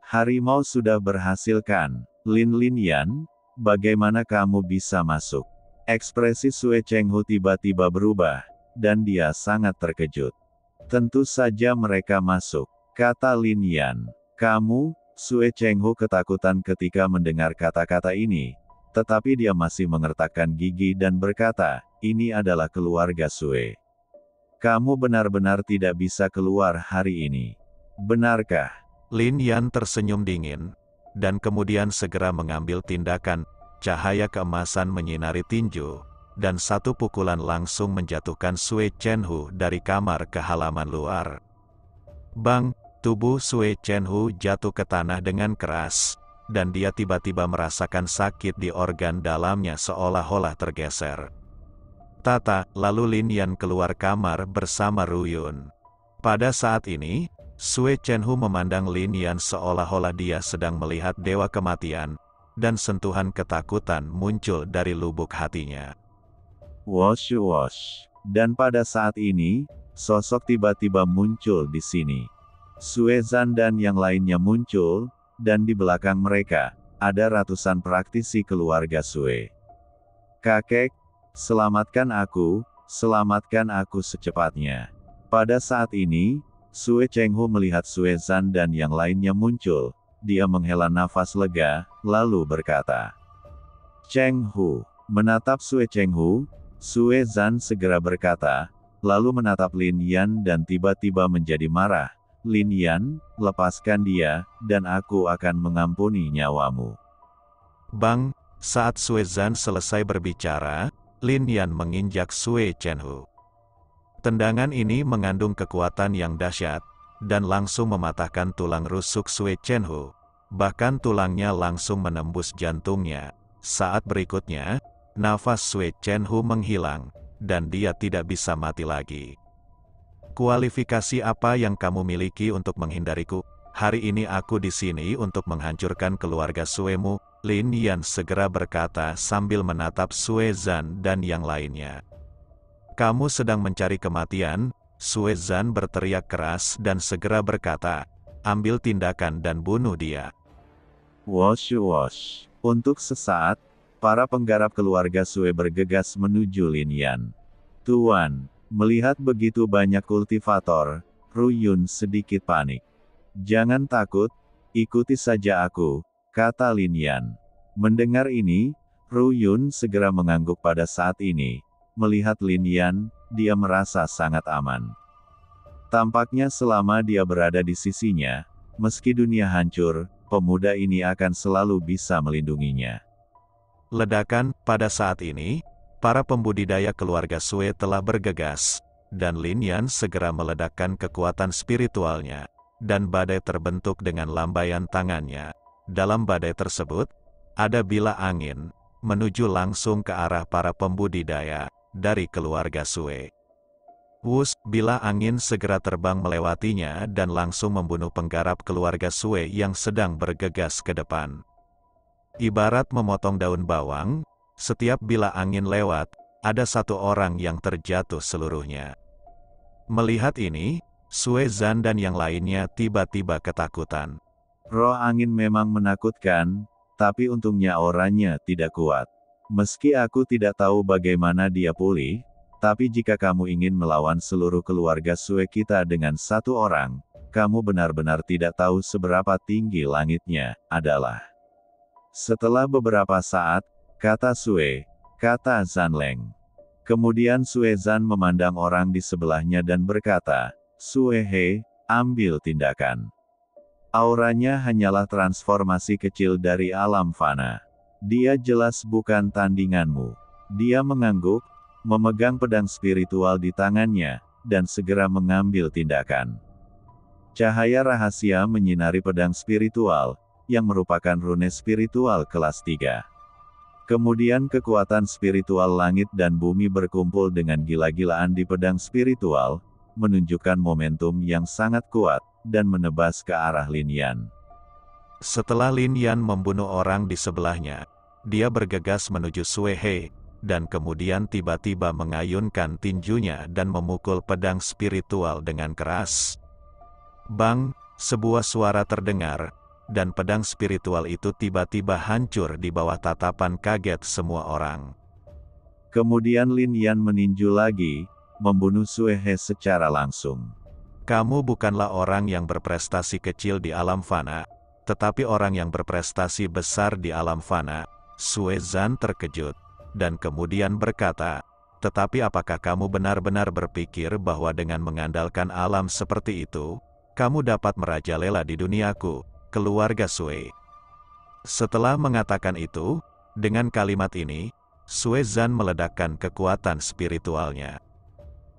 Harimau sudah berhasil kan? Lin Yan, bagaimana kamu bisa masuk? Ekspresi Sue Chenghu tiba-tiba berubah, dan dia sangat terkejut. Tentu saja mereka masuk, kata Lin Yan. Kamu, Sue Chenghu ketakutan ketika mendengar kata-kata ini, tetapi dia masih mengertakkan gigi dan berkata, ini adalah keluarga Sue. Kamu benar-benar tidak bisa keluar hari ini. Benarkah? Lin Yan tersenyum dingin, dan kemudian segera mengambil tindakan. Cahaya keemasan menyinari tinju, dan satu pukulan langsung menjatuhkan Sue Chenhu dari kamar ke halaman luar. Bang, tubuh Sue Chenhu jatuh ke tanah dengan keras, dan dia tiba-tiba merasakan sakit di organ dalamnya seolah-olah tergeser. Tata, lalu Lin Yan keluar kamar bersama Ru Yun. Pada saat ini, Sue Chenhu memandang Lin Yan seolah-olah dia sedang melihat dewa kematian, dan sentuhan ketakutan muncul dari lubuk hatinya. Wosh wosh. Dan pada saat ini, sosok tiba-tiba muncul di sini. Sue Zan dan yang lainnya muncul, dan di belakang mereka, ada ratusan praktisi keluarga Sue. Kakek, selamatkan aku secepatnya. Pada saat ini, Sue Chenghu melihat Sue Zan dan yang lainnya muncul. Dia menghela nafas lega, lalu berkata, Chenghu, menatap Sue Chenghu, Sue Zan segera berkata, lalu menatap Lin Yan dan tiba-tiba menjadi marah. Lin Yan, lepaskan dia, dan aku akan mengampuni nyawamu. Bang, saat Sue Zan selesai berbicara, Lin Yan menginjak Sue Chenhu. Tendangan ini mengandung kekuatan yang dahsyat, dan langsung mematahkan tulang rusuk Sue Chenhu. Bahkan tulangnya langsung menembus jantungnya. Saat berikutnya, nafas Sue Chenhu menghilang, dan dia tidak bisa mati lagi. Kualifikasi apa yang kamu miliki untuk menghindariku? Hari ini aku di sini untuk menghancurkan keluarga Suemu. Lin Yan segera berkata sambil menatap Sue Zan dan yang lainnya. Kamu sedang mencari kematian? Sue Zan berteriak keras dan segera berkata, ambil tindakan dan bunuh dia. Wosh wosh. Untuk sesaat, para penggarap keluarga Sue bergegas menuju Lin Yan. Tuan, melihat begitu banyak kultivator, Ru Yun sedikit panik. Jangan takut, ikuti saja aku, kata Lin Yan. Mendengar ini, Ru Yun segera mengangguk pada saat ini. Melihat Lin Yan, dia merasa sangat aman. Tampaknya selama dia berada di sisinya, meski dunia hancur, pemuda ini akan selalu bisa melindunginya. Ledakan, pada saat ini, para pembudidaya keluarga Sue telah bergegas, dan Lin Yan segera meledakkan kekuatan spiritualnya, dan badai terbentuk dengan lambaian tangannya. Dalam badai tersebut, ada bilah angin, menuju langsung ke arah para pembudidaya, dari keluarga Sue. Wus, bilah angin segera terbang melewatinya dan langsung membunuh penggarap keluarga Sue yang sedang bergegas ke depan. Ibarat memotong daun bawang, setiap bilah angin lewat, ada satu orang yang terjatuh seluruhnya. Melihat ini, Sue Zan dan yang lainnya tiba-tiba ketakutan. Roh angin memang menakutkan, tapi untungnya auranya tidak kuat. Meski aku tidak tahu bagaimana dia pulih, tapi jika kamu ingin melawan seluruh keluarga Sue kita dengan satu orang, kamu benar-benar tidak tahu seberapa tinggi langitnya, adalah. Setelah beberapa saat, kata Sue, kata Zanleng. Kemudian Sue Zan memandang orang di sebelahnya dan berkata, Sue He, ambil tindakan. Auranya hanyalah transformasi kecil dari alam fana. Dia jelas bukan tandinganmu. Dia mengangguk, memegang pedang spiritual di tangannya, dan segera mengambil tindakan. Cahaya rahasia menyinari pedang spiritual, yang merupakan rune spiritual kelas 3. Kemudian kekuatan spiritual langit dan bumi berkumpul dengan gila-gilaan di pedang spiritual, menunjukkan momentum yang sangat kuat, dan menebas ke arah Lin Yan. Setelah Lin Yan membunuh orang di sebelahnya, dia bergegas menuju Sue He, dan kemudian tiba-tiba mengayunkan tinjunya dan memukul pedang spiritual dengan keras. Bang, sebuah suara terdengar, dan pedang spiritual itu tiba-tiba hancur di bawah tatapan kaget semua orang. Kemudian Lin Yan meninju lagi, membunuh Sue He secara langsung. Kamu bukanlah orang yang berprestasi kecil di alam fana, tetapi orang yang berprestasi besar di alam fana. Sue Zan terkejut, dan kemudian berkata, tetapi apakah kamu benar-benar berpikir bahwa dengan mengandalkan alam seperti itu, kamu dapat merajalela di duniaku, keluarga Sue? Setelah mengatakan itu, dengan kalimat ini, Sue Zan meledakkan kekuatan spiritualnya.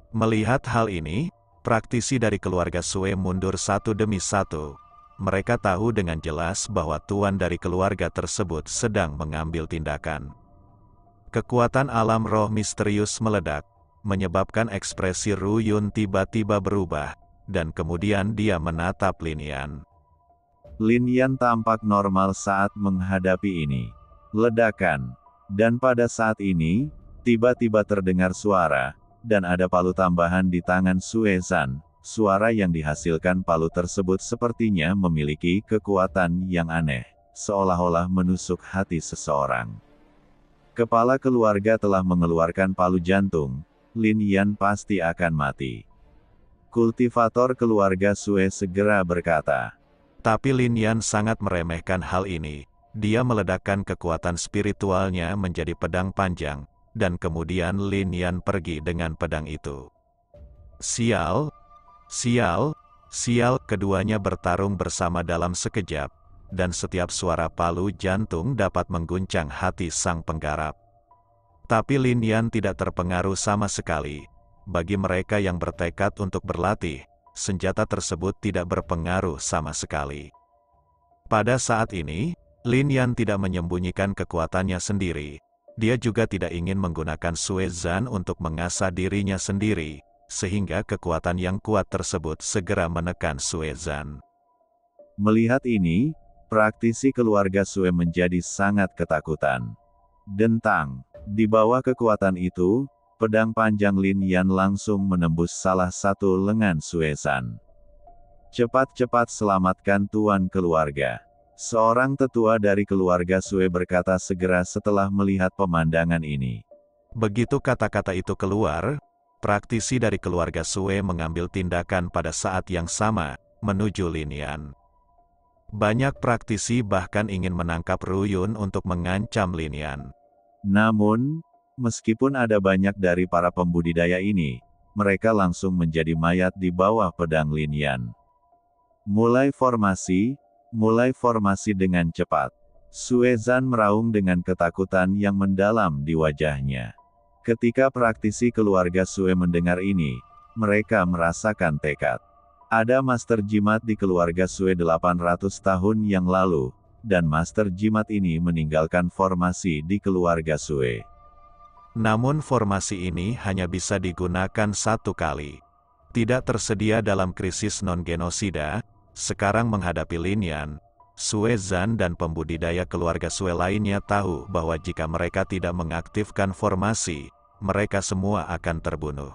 Melihat hal ini, praktisi dari keluarga Sue mundur satu demi satu. Mereka tahu dengan jelas bahwa tuan dari keluarga tersebut sedang mengambil tindakan. Kekuatan alam roh misterius meledak, menyebabkan ekspresi Ru Yun tiba-tiba berubah, dan kemudian dia menatap Lin Yan. Lin Yan tampak normal saat menghadapi ini. Ledakan. Dan pada saat ini, tiba-tiba terdengar suara, dan ada palu tambahan di tangan Sue Zan. Suara yang dihasilkan palu tersebut sepertinya memiliki kekuatan yang aneh, seolah-olah menusuk hati seseorang. Kepala keluarga telah mengeluarkan palu jantung, Lin Yan pasti akan mati. Kultivator keluarga Sue segera berkata. Tapi Lin Yan sangat meremehkan hal ini. Dia meledakkan kekuatan spiritualnya menjadi pedang panjang, dan kemudian Lin Yan pergi dengan pedang itu. Sial! Sial! Sial! Keduanya bertarung bersama dalam sekejap, dan setiap suara palu jantung dapat mengguncang hati sang penggarap. Tapi Lin Yan tidak terpengaruh sama sekali. Bagi mereka yang bertekad untuk berlatih, senjata tersebut tidak berpengaruh sama sekali. Pada saat ini, Lin Yan tidak menyembunyikan kekuatannya sendiri. Dia juga tidak ingin menggunakan Sue Zan untuk mengasah dirinya sendiri, sehingga kekuatan yang kuat tersebut segera menekan Sue Zan. Melihat ini, praktisi keluarga Sue menjadi sangat ketakutan. Dentang. Di bawah kekuatan itu, pedang panjang Lin Yan langsung menembus salah satu lengan Sue Zan. Cepat-cepat selamatkan tuan keluarga. Seorang tetua dari keluarga Sue berkata segera setelah melihat pemandangan ini. Begitu kata-kata itu keluar, praktisi dari keluarga Sue mengambil tindakan pada saat yang sama, menuju Lin Yan. Banyak praktisi bahkan ingin menangkap Ruyun untuk mengancam Lin Yan. Namun, meskipun ada banyak dari para pembudidaya ini, mereka langsung menjadi mayat di bawah pedang Lin Yan. Mulai formasi dengan cepat. Sue Zan meraung dengan ketakutan yang mendalam di wajahnya. Ketika praktisi keluarga Sue mendengar ini, mereka merasakan tekad. Ada master jimat di keluarga Sue 800 tahun yang lalu, dan master jimat ini meninggalkan formasi di keluarga Sue. Namun formasi ini hanya bisa digunakan satu kali. Tidak tersedia dalam krisis non-genosida, sekarang menghadapi Lin Yan, Sue Zan dan pembudidaya keluarga Sue lainnya tahu bahwa jika mereka tidak mengaktifkan formasi, mereka semua akan terbunuh.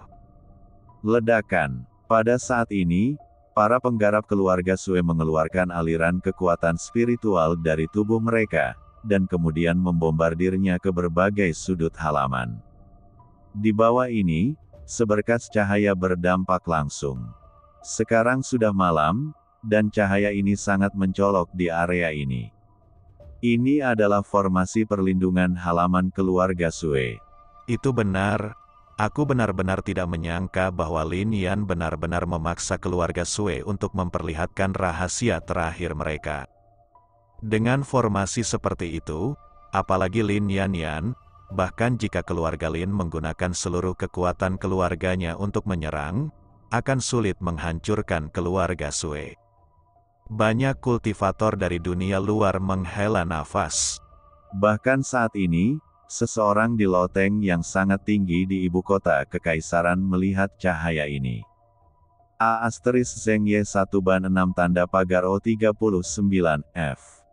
Ledakan. Pada saat ini, para penggarap keluarga Sue mengeluarkan aliran kekuatan spiritual dari tubuh mereka, dan kemudian membombardirnya ke berbagai sudut halaman. Di bawah ini, seberkas cahaya berdampak langsung. Sekarang sudah malam, dan cahaya ini sangat mencolok di area ini. Ini adalah formasi perlindungan halaman keluarga Sue. Itu benar. Aku benar-benar tidak menyangka bahwa Lin Yan benar-benar memaksa keluarga Sue untuk memperlihatkan rahasia terakhir mereka. Dengan formasi seperti itu, apalagi Lin Yan, bahkan jika keluarga Lin menggunakan seluruh kekuatan keluarganya untuk menyerang, akan sulit menghancurkan keluarga Sue. Banyak kultivator dari dunia luar menghela nafas. Bahkan saat ini, seseorang di loteng yang sangat tinggi di ibu kota kekaisaran melihat cahaya ini. *Zeng Y1 ban 6 tanda pagar O39F.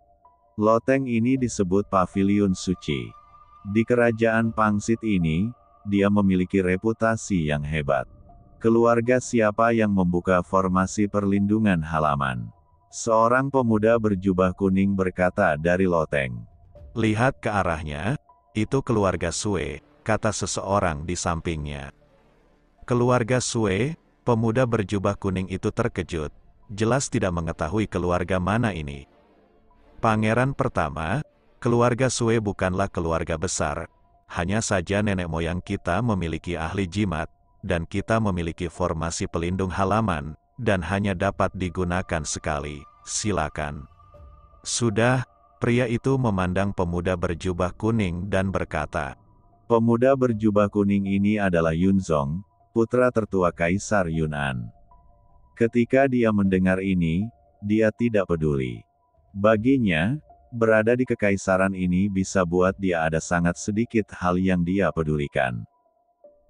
Loteng ini disebut Paviliun Suci. Di kerajaan Pangsit ini, dia memiliki reputasi yang hebat. Keluarga siapa yang membuka formasi perlindungan halaman? Seorang pemuda berjubah kuning berkata dari loteng. Lihat ke arahnya. Itu keluarga Sue, kata seseorang di sampingnya. Keluarga Sue, pemuda berjubah kuning itu terkejut, jelas tidak mengetahui keluarga mana ini. Pangeran pertama, keluarga Sue bukanlah keluarga besar, hanya saja nenek moyang kita memiliki ahli jimat, dan kita memiliki formasi pelindung halaman, dan hanya dapat digunakan sekali, silakan. Sudah. Pria itu memandang pemuda berjubah kuning dan berkata, pemuda berjubah kuning ini adalah Yunzong, putra tertua Kaisar Yunnan. Ketika dia mendengar ini, dia tidak peduli. Baginya, berada di kekaisaran ini bisa buat dia ada sangat sedikit hal yang dia pedulikan.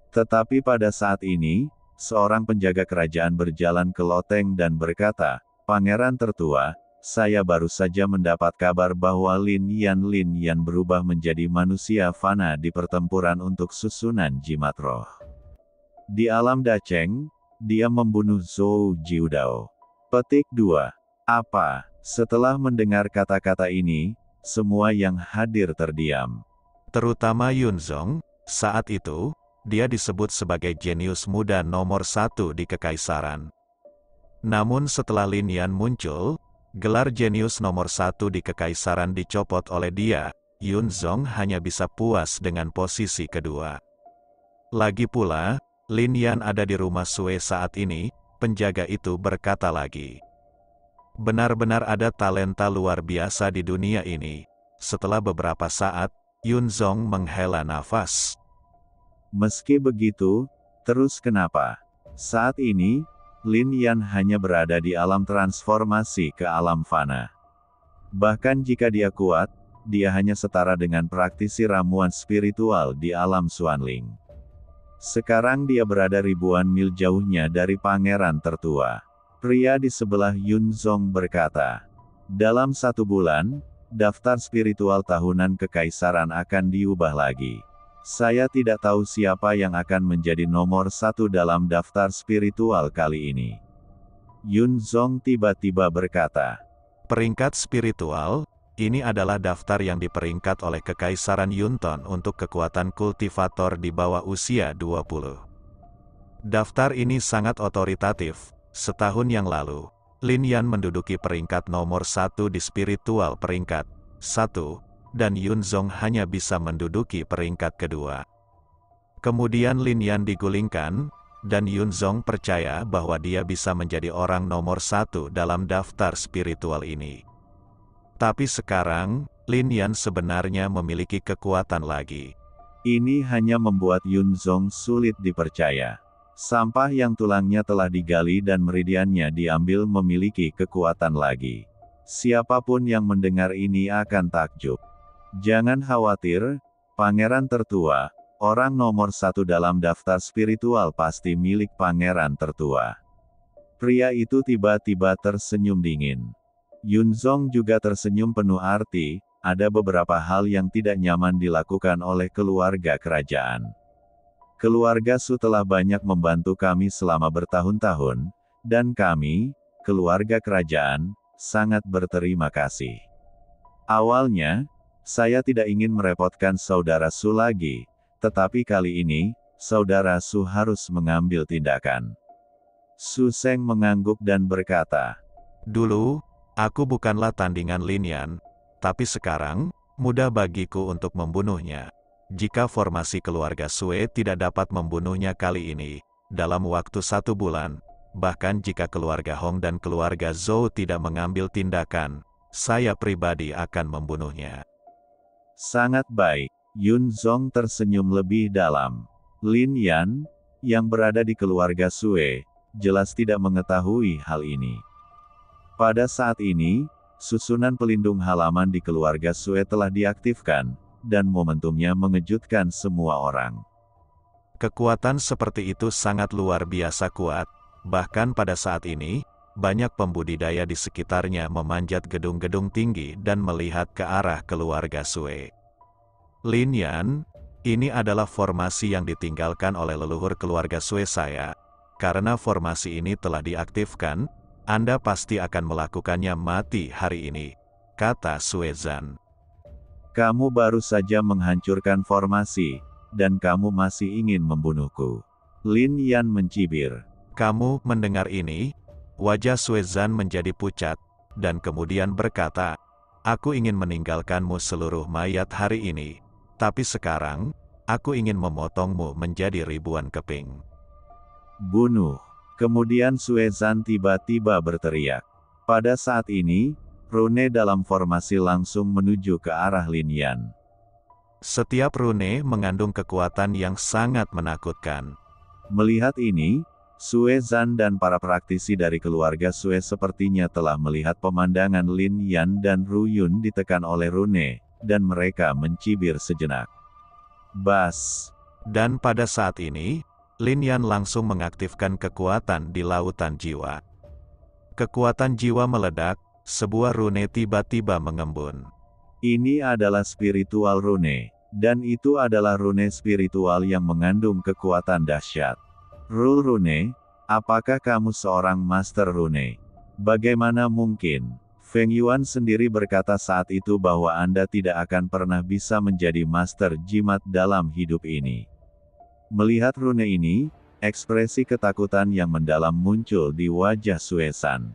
Tetapi pada saat ini, seorang penjaga kerajaan berjalan ke loteng dan berkata, Pangeran tertua, saya baru saja mendapat kabar bahwa Lin Yan berubah menjadi manusia fana di pertempuran untuk susunan jimat roh. Di alam Dacheng, dia membunuh Zhou Jiudao. Petik 2. Apa? Setelah mendengar kata-kata ini, semua yang hadir terdiam. Terutama Yunzong, saat itu, dia disebut sebagai jenius muda nomor 1 di kekaisaran. Namun setelah Lin Yan muncul, gelar jenius nomor 1 di kekaisaran dicopot oleh dia, Yunzong hanya bisa puas dengan posisi kedua. Lagi pula, Lin Yan ada di rumah Sue saat ini, penjaga itu berkata lagi. Benar-benar ada talenta luar biasa di dunia ini. Setelah beberapa saat, Yunzong menghela nafas. Meski begitu, terus kenapa? Saat ini, Lin Yan hanya berada di alam transformasi ke alam fana. Bahkan jika dia kuat, dia hanya setara dengan praktisi ramuan spiritual di alam Xuanling. Sekarang dia berada ribuan mil jauhnya dari pangeran tertua. Pria di sebelah Yunzong berkata, dalam 1 bulan, daftar spiritual tahunan kekaisaran akan diubah lagi. Saya tidak tahu siapa yang akan menjadi nomor 1 dalam daftar spiritual kali ini. Yunzong tiba-tiba berkata, peringkat spiritual, ini adalah daftar yang diperingkat oleh Kekaisaran Yunton untuk kekuatan kultivator di bawah usia 20. Daftar ini sangat otoritatif. Setahun yang lalu, Lin Yan menduduki peringkat nomor 1 di spiritual peringkat 1, dan Yun Zong hanya bisa menduduki peringkat kedua. Kemudian Lin Yan digulingkan, dan Yun Zong percaya bahwa dia bisa menjadi orang nomor 1 dalam daftar spiritual ini. Tapi sekarang, Lin Yan sebenarnya memiliki kekuatan lagi. Ini hanya membuat Yun Zong sulit dipercaya. Sampah yang tulangnya telah digali dan meridiannya diambil memiliki kekuatan lagi. Siapapun yang mendengar ini akan takjub. Jangan khawatir, pangeran tertua, orang nomor 1 dalam daftar spiritual pasti milik pangeran tertua. Pria itu tiba-tiba tersenyum dingin. Yun Zong juga tersenyum penuh arti, ada beberapa hal yang tidak nyaman dilakukan oleh keluarga kerajaan. Keluarga Su telah banyak membantu kami selama bertahun-tahun, dan kami, keluarga kerajaan, sangat berterima kasih. Awalnya, saya tidak ingin merepotkan saudara Su lagi, tetapi kali ini, saudara Su harus mengambil tindakan. Su Seng mengangguk dan berkata, Dulu, aku bukanlah tandingan Lin Yan, tapi sekarang, mudah bagiku untuk membunuhnya. Jika formasi keluarga Sue tidak dapat membunuhnya kali ini, dalam waktu 1 bulan, bahkan jika keluarga Hong dan keluarga Zhou tidak mengambil tindakan, saya pribadi akan membunuhnya. sangat baik. Yun Zong tersenyum lebih dalam. Lin Yan, yang berada di keluarga Sue, jelas tidak mengetahui hal ini. Pada saat ini, susunan pelindung halaman di keluarga Sue telah diaktifkan, dan momentumnya mengejutkan semua orang. Kekuatan seperti itu sangat luar biasa kuat, bahkan pada saat ini, banyak pembudidaya di sekitarnya memanjat gedung-gedung tinggi dan melihat ke arah keluarga Sue. Lin Yan, ini adalah formasi yang ditinggalkan oleh leluhur keluarga Sue saya. Karena formasi ini telah diaktifkan, Anda pasti akan melakukannya mati hari ini, kata Sue Zan. Kamu baru saja menghancurkan formasi, dan kamu masih ingin membunuhku. Lin Yan mencibir. Kamu mendengar ini? Wajah Sue Zan menjadi pucat, dan kemudian berkata, Aku ingin meninggalkanmu seluruh mayat hari ini, tapi sekarang, aku ingin memotongmu menjadi ribuan keping. Bunuh. Kemudian Sue Zan tiba-tiba berteriak. Pada saat ini, rune dalam formasi langsung menuju ke arah Lin Yan. Setiap rune mengandung kekuatan yang sangat menakutkan. Melihat ini, Sue Zan dan para praktisi dari keluarga Sue sepertinya telah melihat pemandangan Lin Yan dan Ru Yun ditekan oleh rune, dan mereka mencibir sejenak. Bas! Dan pada saat ini, Lin Yan langsung mengaktifkan kekuatan di lautan jiwa. Kekuatan jiwa meledak, sebuah rune tiba-tiba mengembun. Ini adalah spiritual rune, dan itu adalah rune spiritual yang mengandung kekuatan dahsyat. Rule rune, apakah kamu seorang master rune? Bagaimana mungkin? Feng Yuan sendiri berkata saat itu bahwa Anda tidak akan pernah bisa menjadi master jimat dalam hidup ini. Melihat rune ini, ekspresi ketakutan yang mendalam muncul di wajah Sue Zan.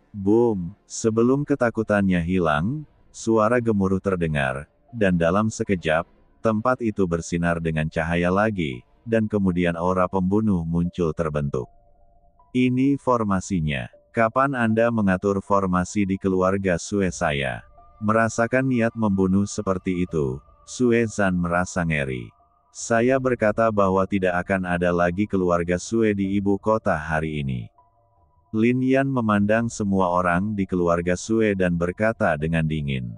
Boom! Sebelum ketakutannya hilang, suara gemuruh terdengar, dan dalam sekejap, tempat itu bersinar dengan cahaya lagi, dan kemudian aura pembunuh muncul terbentuk. Ini formasinya. Kapan Anda mengatur formasi di keluarga Sue saya? Merasakan niat membunuh seperti itu, Sue Zan merasa ngeri. Saya berkata bahwa tidak akan ada lagi keluarga Sue di ibu kota hari ini. Lin Yan memandang semua orang di keluarga Sue dan berkata dengan dingin.